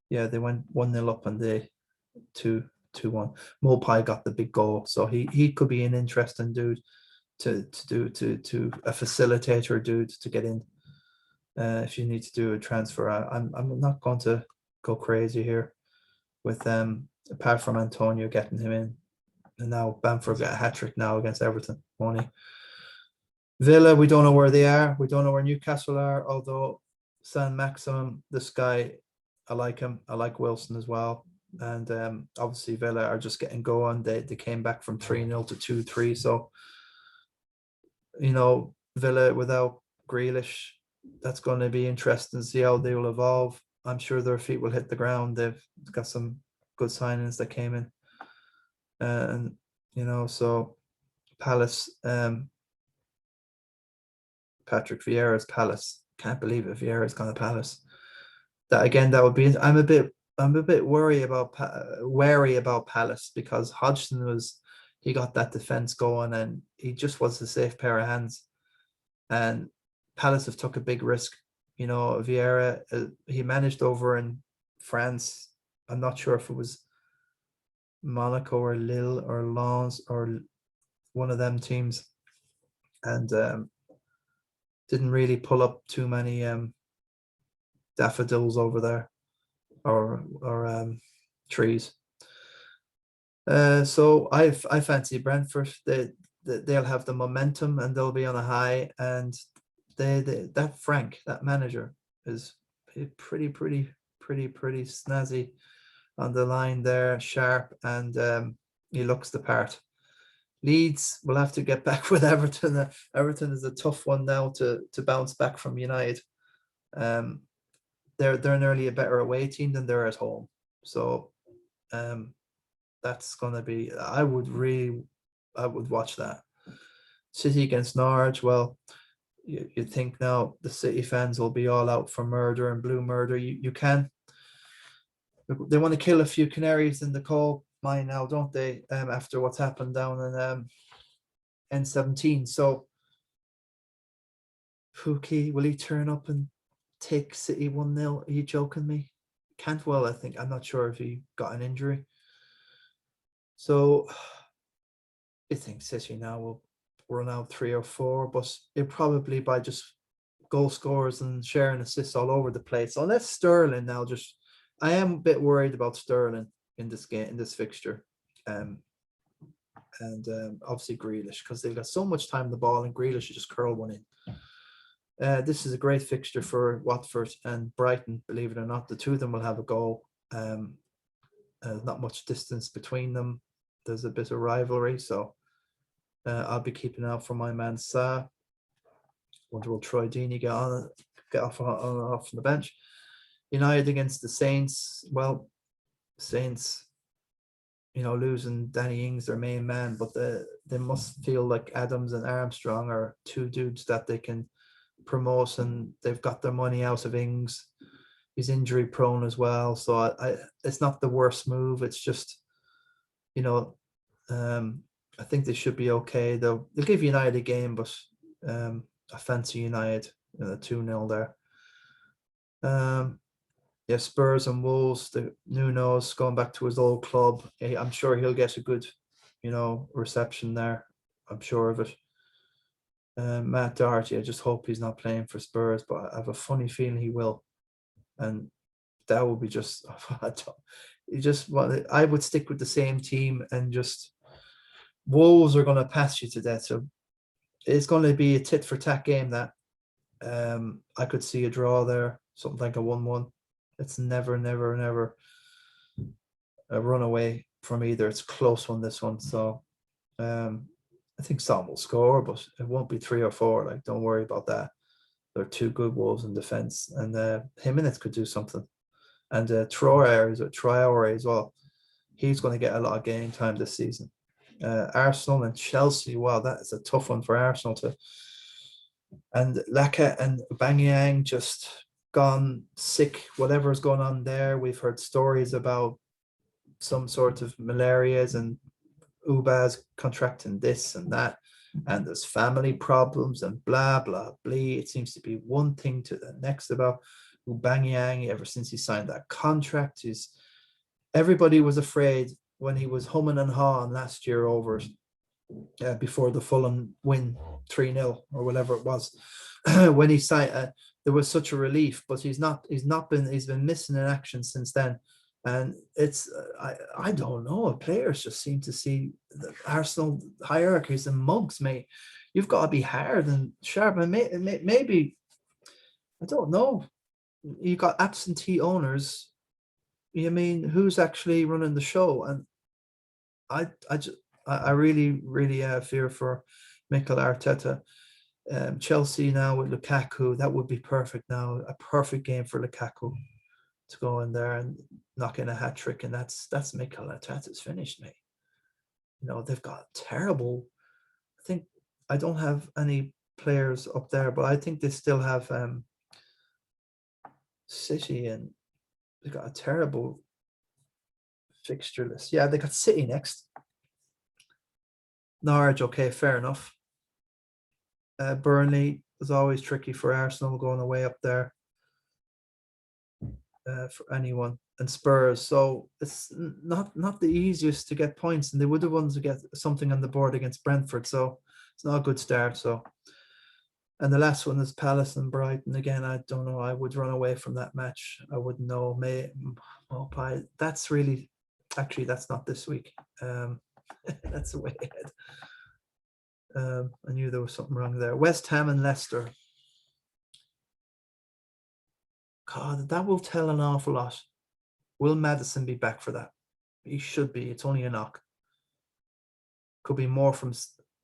Yeah, they went 1-0 up and they 2-1. Mopai got the big goal, so he could be an interesting dude to a facilitator dude to get in. If you need to do a transfer, I'm not going to go crazy here with apart from Antonio getting him in, and now Bamford got a hat-trick now against Everton. Only Villa, we don't know where they are. We don't know where Newcastle are. Although San Maximum, this guy, I like him. I like Wilson as well. And obviously Villa are just getting going. They came back from 3-0 to 2-3. So, Villa without Grealish, that's going to be interesting to see how they will evolve. I'm sure their feet will hit the ground. They've got some good signings that came in. And, so Palace, Patrick Vieira's Palace. Can't believe it. Vieira's gone to Palace. That would be. I'm a bit wary about Palace because Hodgson he got that defense going and he just was a safe pair of hands. And Palace have took a big risk. Vieira, he managed over in France. I'm not sure if it was Monaco or Lille or Lens or one of them teams, and didn't really pull up too many daffodils over there or trees. So I fancy Brentford. They'll have the momentum and they'll be on a high. And that Frank, that manager, is pretty snazzy on the line there, sharp, and he looks the part. Leeds will have to get back with Everton. Everton is a tough one now to bounce back from United. They're nearly a better away team than they're at home. So that's going to be. I would watch that. City against Norwich. Well, you'd think now the City fans will be all out for murder and blue murder. You can. They want to kill a few canaries in the coal mine now, don't they? After what's happened down in N17. So Pookie, will he turn up and take City 1-0? Are you joking me? Cantwell, I think. I'm not sure if he got an injury. So I think City now will run out 3 or 4, but it probably by just goal scorers and sharing assists all over the place. Unless Sterling now I am a bit worried about Sterling in this game, in this fixture. And obviously Grealish, because they've got so much time on the ball and Grealish should just curl one in. This is a great fixture for Watford and Brighton, believe it or not. The two of them will have a goal. Not much distance between them. There's a bit of rivalry, so I'll be keeping out for my man Sa. Wonder will Troy Deeney get off from the bench. United against the Saints. Well, Saints, losing Danny Ings, their main man, but they must feel like Adams and Armstrong are two dudes that they can promote, and they've got their money out of Ings. He's injury prone as well, so it's not the worst move. It's just, I think they should be okay. They'll give United a game, but I fancy United 2-0 there. Yeah, Spurs and Wolves. The Nuno's going back to his old club. I'm sure he'll get a good, reception there. I'm sure of it. Matt Doherty, I just hope he's not playing for Spurs, but I have a funny feeling he will. and that would be just. I would stick with the same team, and just Wolves are going to pass you to death. So it's going to be a tit for tat game. That I could see a draw there, something like a 1-1. It's never a runaway from either. It's a close one, this one. So I think Son will score, but it won't be 3 or 4. Like, don't worry about that. They're two good Wolves in defence, and Jimenez could do something. And Traore as well. He's going to get a lot of game time this season. Arsenal and Chelsea. Wow, that is a tough one for Arsenal to. And Laka and Aubameyang just gone sick. Whatever's going on there, we've heard stories about some sort of malarias, and Ubah's contracting this and that, and there's family problems and blah blah blah. It seems to be one thing to the next about Aubameyang ever since he signed that contract. Everybody was afraid when he was humming and hawing last year over before the Fulham win 3-0 or whatever it was. When he signed, there was such a relief, but he's been missing in action since then. And it's I don't know. Players just seem to see the Arsenal hierarchies and mugs, mate. You've got to be hard and sharp, and maybe I don't know. You got absentee owners. You mean who's actually running the show? And I really fear for Mikel Arteta. Chelsea now with Lukaku, that would be perfect now. A perfect game for Lukaku to go in there and knock in a hat trick, and that's Mikel Arteta's finished, mate. You know, they've got terrible. I think I don't have any players up there, but I think they still have City, and they've got a terrible fixture list. Yeah, they got City next. Norwich, okay, fair enough. Burnley is always tricky for Arsenal going away up there. For anyone, and Spurs, so it's not the easiest to get points, and they would have wanted to get something on the board against Brentford, so it's not a good start. So, and the last one is Palace and Brighton. Again, I don't know. I would run away from that match. I wouldn't know. That's really, actually, that's not this week. That's the way ahead. I knew there was something wrong there. West Ham and Leicester. God, that will tell an awful lot. Will Maddison be back for that? He should be. It's only a knock. Could be more from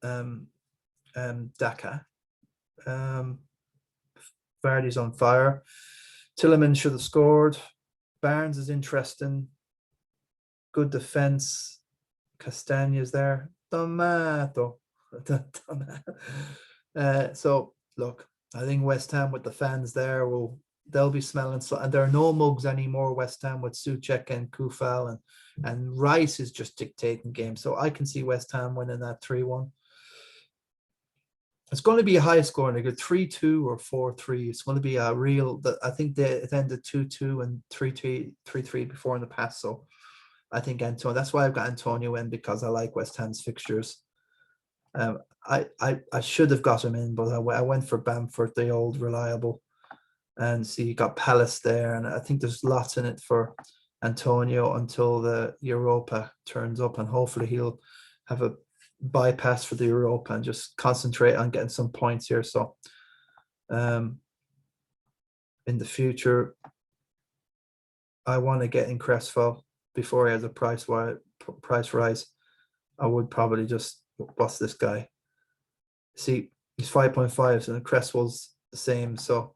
Daka. Vardy's on fire. Tielemans should have scored. Barnes is interesting. Good defense. Castagna's there. Tomato. So look, I think West Ham with the fans there they'll be smelling. So, and there are no mugs anymore. West Ham with Souček and Kufal, and Rice is just dictating games. So I can see West Ham winning that 3-1. It's going to be a high scoring, like a 3-2 or 4-3. It's going to be a real. I think it ended 2-2 and 3-3 before in the past. So I think Antonio. That's why I've got Antonio in, because I like West Ham's fixtures. I should have got him in, but I went for Bamford, the old reliable. And see, you got Palace there, and I think there's lots in it for Antonio until the Europa turns up, and hopefully he'll have a bypass for the Europa and just concentrate on getting some points here. So in the future, I want to get in Cresswell before he has a price rise. I would probably just bust this guy. See, he's 5.5, and Cresswell's the same, so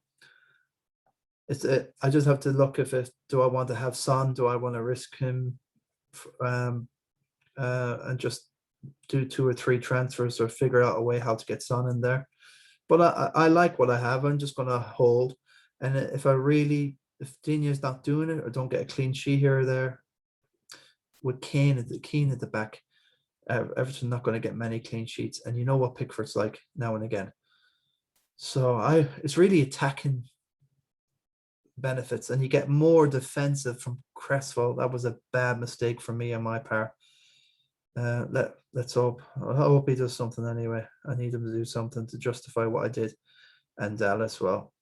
I just have to look do I want to have Son? Do I want to risk him and just do 2 or 3 transfers, or figure out a way how to get Son in there? But I like what I have. I'm just going to hold. And if Digne's not doing it, or don't get a clean sheet here or there, with Keane at the back, Everton not going to get many clean sheets. And you know what Pickford's like now and again. So it's really attacking benefits, and you get more defensive from Cresswell. That was a bad mistake for me on my part. Let's hope. I hope he does something anyway. I need him to do something to justify what I did. And Dallas, well,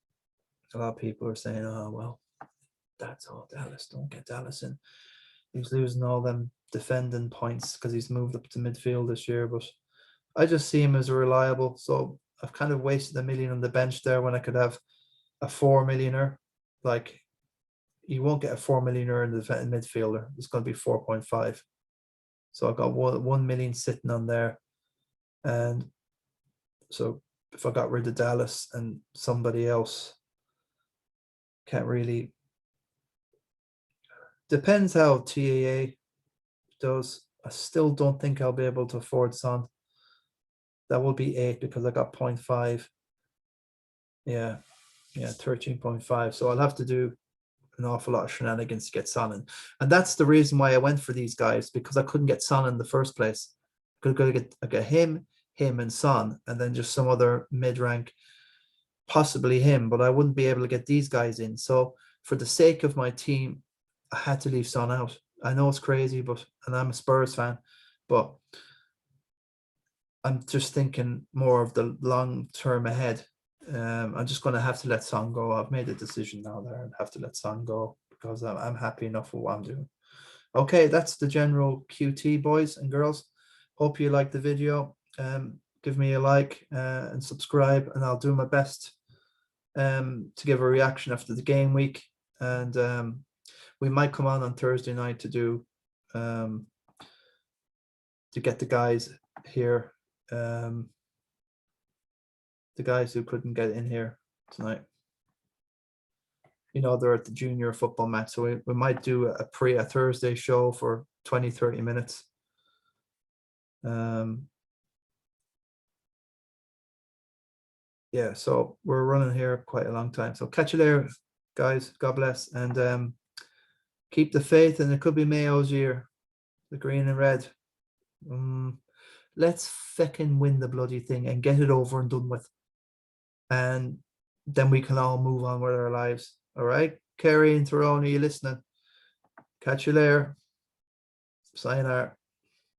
a lot of people are saying, oh well, That's all Dallas. Don't get Dallas in. He's losing all them defending points because he's moved up to midfield this year. But I just see him as reliable. So I've kind of wasted $1 million on the bench there when I could have a 4 millionaire. Like, you won't get a 4 millionaire in the midfielder. It's going to be 4.5. So I've got 1 million sitting on there. And so if I got rid of Dallas and somebody else, can't really. Depends how TAA does. I still don't think I'll be able to afford Son. That will be 8 because I got 0.5. Yeah, 13.5. So I'll have to do an awful lot of shenanigans to get Son in. And that's the reason why I went for these guys, because I couldn't get Son in the first place. I get him, and Son, and then just some other mid-rank, possibly him, but I wouldn't be able to get these guys in. So for the sake of my team, I had to leave Son out. I know it's crazy, and I'm a Spurs fan, but I'm just thinking more of the long term ahead. I'm just going to have to let Son go. I've made a decision now there and have to let Son go because I'm happy enough with what I'm doing. Okay, that's the general QT, boys and girls. Hope you liked the video. Give me a like and subscribe, and I'll do my best to give a reaction after the game week. And we might come on Thursday night to do to get the guys here, the guys who couldn't get in here tonight. You know, they're at the junior football match, so we might do a Thursday show for 20-30 minutes. Yeah, so we're running here quite a long time. So catch you there, guys. God bless, and keep the faith. And it could be Mayo's year, the green and red. Let's fucking win the bloody thing and get it over and done with, and then we can all move on with our lives. All right, Kerry and Tyrone, are you listening? Catch you later. Sayonara.